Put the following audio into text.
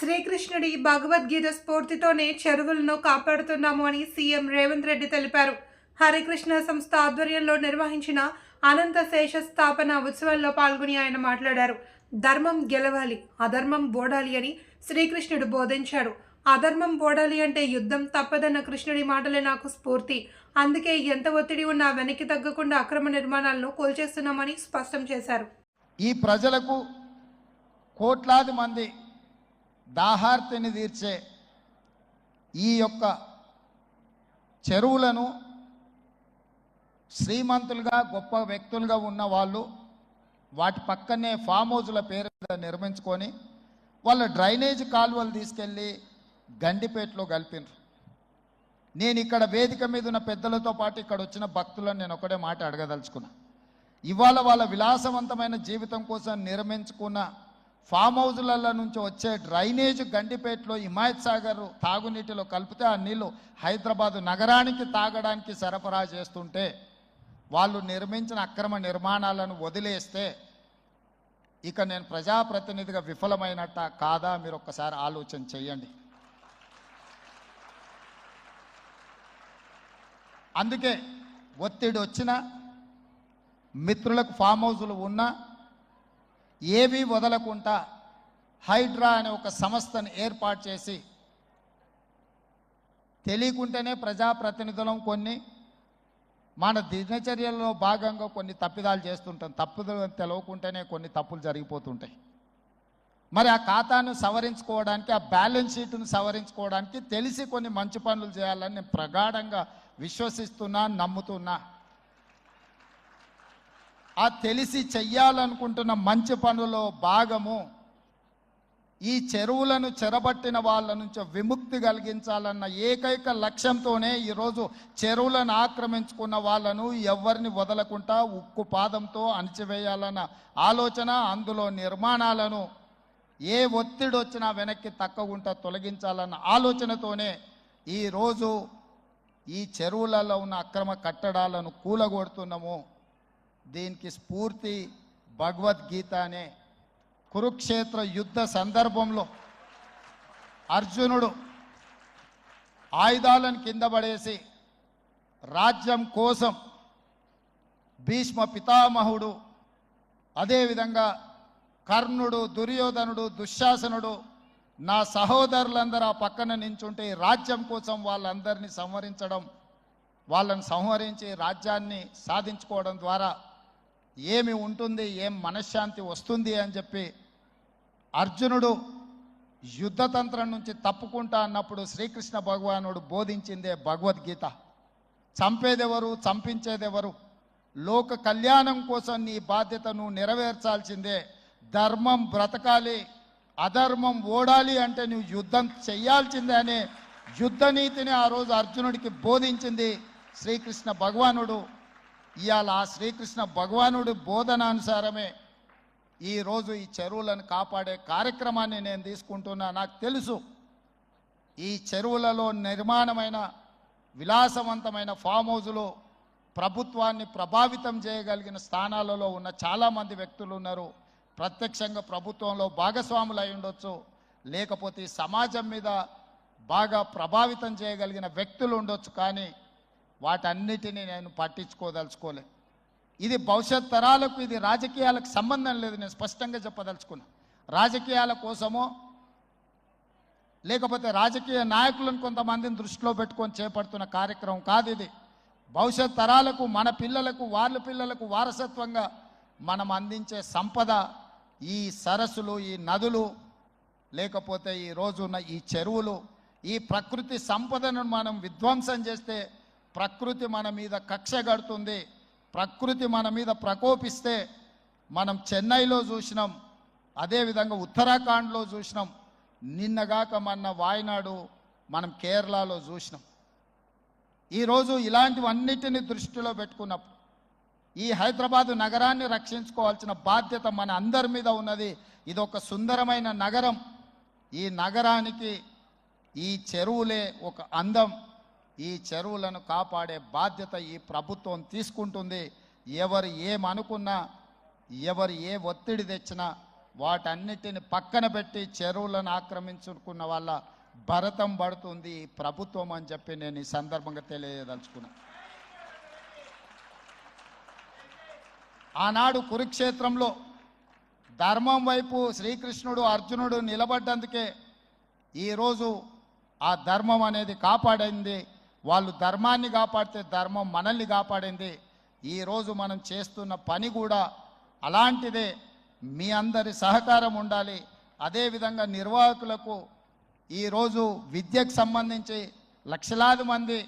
శ్రీకృష్ణుడి భగవద్గీత స్ఫూర్తితోనే చెరువులను కాపాడుతున్నాము అని సీఎం రేవంత్ రెడ్డి తెలిపారు. హరికృష్ణ సంస్థ ఆధ్వర్యంలో నిర్వహించిన అనంత శేష స్థాపన ఉత్సవాల్లో పాల్గొని ఆయన మాట్లాడారు. ధర్మం గెలవాలి, అధర్మం ఓడాలి అని శ్రీకృష్ణుడు బోధించాడు. అధర్మం ఓడాలి అంటే యుద్ధం తప్పదన్న కృష్ణుడి మాటలే నాకు స్ఫూర్తి. అందుకే ఎంత ఒత్తిడి ఉన్నా వెనక్కి తగ్గకుండా అక్రమ నిర్మాణాలను కూల్చేస్తున్నామని స్పష్టం చేశారు. ఈ ప్రజలకు కోట్లాది మంది దాహార్తిని తీర్చే ఈ యొక్క చెరువులను శ్రీమంతులుగా గొప్ప వ్యక్తులుగా ఉన్న వాళ్ళు వాటి పక్కనే ఫామ్ హౌజుల పేరు నిర్మించుకొని వాళ్ళ డ్రైనేజ్ కాలువలు తీసుకెళ్ళి గండిపేటలో కలిపినారు. నేను ఇక్కడ వేదిక మీద ఉన్న పెద్దలతో పాటు ఇక్కడ వచ్చిన భక్తులను నేను ఒకటే మాట అడగదలుచుకున్నా. ఇవాళ వాళ్ళ విలాసవంతమైన జీవితం కోసం నిర్మించుకున్న ఫామ్ హౌజులలో నుంచి వచ్చే డ్రైనేజ్ గండిపేటలో హిమాయత్ సాగర్ తాగునీటిలో కలిపితే ఆ నీళ్లు హైదరాబాదు నగరానికి తాగడానికి సరఫరా చేస్తుంటే వాళ్ళు నిర్మించిన అక్రమ నిర్మాణాలను వదిలేస్తే ఇక నేను ప్రజాప్రతినిధిగా విఫలమైనట్ట కాదా మీరు ఒక్కసారి ఆలోచన చేయండి. అందుకే ఒత్తిడి వచ్చినా మిత్రులకు ఫామ్ హౌజులు ఉన్నా ఏవి వదలకుండా హైడ్రా అనే ఒక సంస్థను ఏర్పాటు చేసి తెలియకుంటేనే ప్రజాప్రతినిధులం కొన్ని మన దినచర్యల్లో భాగంగా కొన్ని తప్పిదాలు చేస్తుంటాం. తప్పులు తెలవకుంటేనే కొన్ని తప్పులు జరిగిపోతుంటాయి. మరి ఆ ఖాతాను సవరించుకోవడానికి, ఆ బ్యాలెన్స్ షీట్ను సవరించుకోవడానికి తెలిసి కొన్ని మంచి పనులు చేయాలని నేను ప్రగాఢంగా విశ్వసిస్తున్నా, నమ్ముతున్నా. ఆ తెలిసి చెయ్యాలనుకుంటున్న మంచి పనులో భాగము ఈ చెరువులను చెరబట్టిన వాళ్ళ నుంచి విముక్తి కలిగించాలన్న ఏకైక లక్ష్యంతోనే ఈరోజు చెరువులను ఆక్రమించుకున్న వాళ్ళను ఎవరిని వదలకుండా ఉక్కు పాదంతో అణిచివేయాలన్న ఆలోచన, అందులో నిర్మాణాలను ఏ ఒత్తిడి వచ్చినా వెనక్కి తక్కకుండా తొలగించాలన్న ఆలోచనతోనే ఈరోజు ఈ చెరువులలో ఉన్న అక్రమ కట్టడాలను కూలగొడుతున్నాము. దీనికి స్ఫూర్తి భగవద్గీత అనే కురుక్షేత్ర యుద్ధ సందర్భంలో అర్జునుడు ఆయుధాలను కింద పడేసి రాజ్యం కోసం భీష్మ పితామహుడు, అదేవిధంగా కర్ణుడు, దుర్యోధనుడు, దుశ్శాసనుడు నా సహోదరులందరూ ఆ పక్కన నించుంటే రాజ్యం కోసం వాళ్ళందరినీ సంహరించడం, వాళ్ళని సంహరించి రాజ్యాన్ని సాధించుకోవడం ద్వారా ఏమి ఉంటుంది, ఏం మనశ్శాంతి వస్తుంది అని చెప్పి అర్జునుడు యుద్ధతంత్రం నుంచి తప్పుకుంటా అన్నప్పుడు శ్రీకృష్ణ భగవానుడు బోధించిందే భగవద్గీత. చంపేదెవరు, చంపించేదెవరు, లోక కళ్యాణం కోసం నీ బాధ్యతను నెరవేర్చాల్సిందే. ధర్మం బ్రతకాలి, అధర్మం ఓడాలి అంటే నువ్వు యుద్ధం చెయ్యాల్సిందే అనే యుద్ధనీతిని ఆ రోజు అర్జునుడికి బోధించింది శ్రీకృష్ణ భగవానుడు. ఇవాళ ఆ శ్రీకృష్ణ భగవానుడి బోధనానుసారమే ఈరోజు ఈ చెరువులను కాపాడే కార్యక్రమాన్ని నేను తీసుకుంటున్నా. నాకు తెలుసు ఈ చెరువులలో నిర్మాణమైన విలాసవంతమైన ఫామ్ హౌజులు ప్రభుత్వాన్ని ప్రభావితం చేయగలిగిన స్థానాలలో ఉన్న చాలామంది వ్యక్తులు ఉన్నారు. ప్రత్యక్షంగా ప్రభుత్వంలో భాగస్వాములు అయి ఉండొచ్చు, లేకపోతే సమాజం మీద బాగా ప్రభావితం చేయగలిగిన వ్యక్తులు ఉండొచ్చు. కానీ వాటన్నిటినీ నేను పట్టించుకోదలుచుకోలే. ఇది భవిష్యత్ తరాలకు, ఇది రాజకీయాలకు సంబంధం లేదు. నేను స్పష్టంగా చెప్పదలుచుకున్నా. రాజకీయాల కోసమో లేకపోతే రాజకీయ నాయకులను కొంతమందిని దృష్టిలో పెట్టుకొని చేపడుతున్న కార్యక్రమం కాదు ఇది. భవిష్యత్ తరాలకు, మన పిల్లలకు, వాళ్ళ పిల్లలకు వారసత్వంగా మనం అందించే సంపద ఈ సరస్సులు, ఈ నదులు, లేకపోతే ఈ రోజున్న ఈ చెరువులు. ఈ ప్రకృతి సంపదను మనం విధ్వంసం చేస్తే ప్రకృతి మన మీద కక్ష కడుతుంది. ప్రకృతి మన మీద ప్రకోపిస్తే మనం చెన్నైలో చూసినాం, అదేవిధంగా ఉత్తరాఖండ్లో చూసినాం, నిన్నగాక మొన్న వాయనాడు మనం కేరళలో చూసినాం. ఈరోజు ఇలాంటివన్నిటిని దృష్టిలో పెట్టుకున్నప్పుడు ఈ హైదరాబాదు నగరాన్ని రక్షించుకోవాల్సిన బాధ్యత మన అందరి మీద ఉన్నది. ఇది ఒక సుందరమైన నగరం. ఈ నగరానికి ఈ చెరువులే ఒక అందం. ఈ చెరువులను కాపాడే బాధ్యత ఈ ప్రభుత్వం తీసుకుంటుంది. ఎవరు ఏమనుకున్నా, ఎవరు ఏ ఒత్తిడి తెచ్చినా వాటన్నిటిని పక్కన పెట్టి చెరువులను ఆక్రమించుకున్న వాళ్ళ భరతం పడుతుంది ఈ ప్రభుత్వం అని చెప్పి నేను ఈ సందర్భంగా తెలియదలుచుకున్నా. ఆనాడు కురుక్షేత్రంలో ధర్మం వైపు శ్రీకృష్ణుడు అర్జునుడు నిలబడ్డందుకే ఈరోజు ఆ ధర్మం అనేది కాపాడింది. వాళ్ళు ధర్మాన్ని కాపాడితే ధర్మం మనల్ని కాపాడింది. ఈరోజు మనం చేస్తున్న పని కూడా అలాంటిదే. మీ అందరి సహకారం ఉండాలి. అదేవిధంగా నిర్వాహకులకు ఈరోజు విద్యకు సంబంధించి లక్షలాది మంది